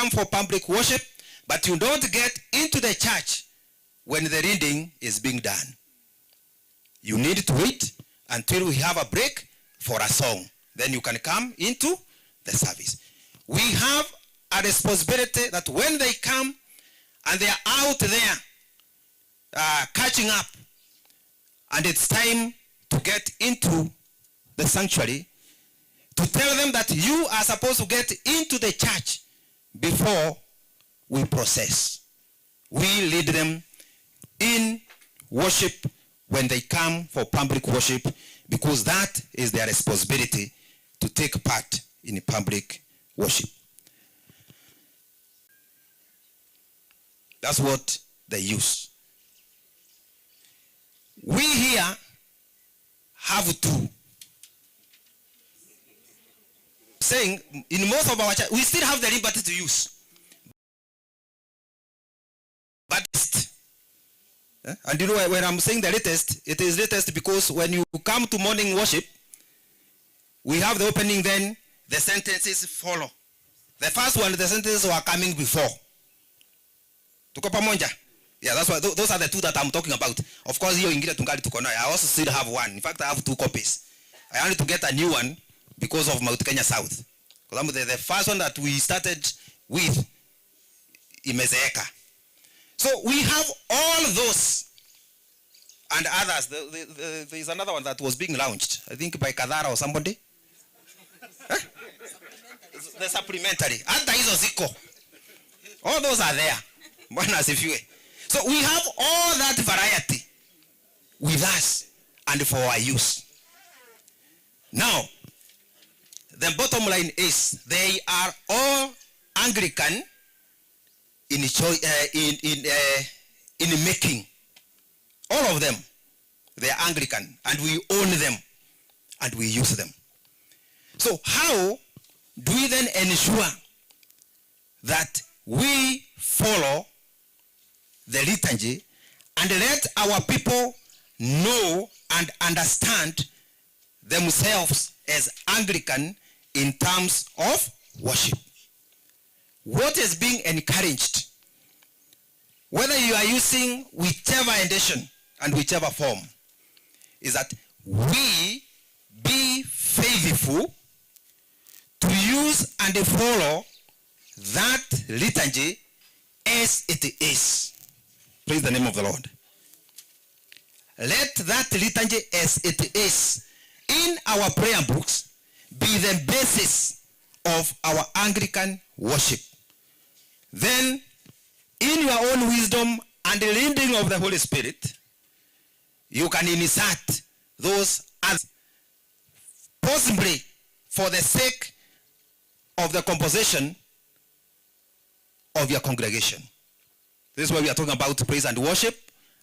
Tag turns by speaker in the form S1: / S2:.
S1: come for public worship, but you don't get into the church when the reading is being done. You need to wait until we have a break for a song. Then you can come into the service. We have a responsibility that when they come and they are out there catching up, and it's time to get into the sanctuary, to tell them that you are supposed to get into the church before we process. We lead them in worship when they come for public worship, because that is their responsibility to take part in public worship. That's what they use. We here have two. Saying in most of our church, we still have the liberty to use. But and you know, when I'm saying the latest, it is latest because when you come to morning worship, we have the opening, then the sentences follow. The first one, the sentences were coming before. Tuko pamoja? Yeah, that's why those are the two that I'm talking about. Of course, here in Tungali Tukono, I also still have one. In fact, I have 2 copies. I wanted to get a new one because of Mount Kenya South. Because the first one that we started with, Imezeeka. So we have all those and others. There is another one that was being launched, I think by Kadara or somebody. Huh? The supplementary. All those are there. So we have all that variety with us and for our use. Now, the bottom line is they are all Anglican in making. All of them, they are Anglican, and we own them and we use them. So how do we then ensure that we follow the liturgy and let our people know and understand themselves as Anglican in terms of worship? What is being encouraged, whether you are using whichever edition and whichever form, is that we be faithful to use and follow that liturgy as it is. Praise the name of the Lord. Let that liturgy as it is in our prayer books be the basis of our Anglican worship. Then, in your own wisdom and the leading of the Holy Spirit, you can insert those as possibly for the sake of the composition of your congregation. This is why we are talking about praise and worship.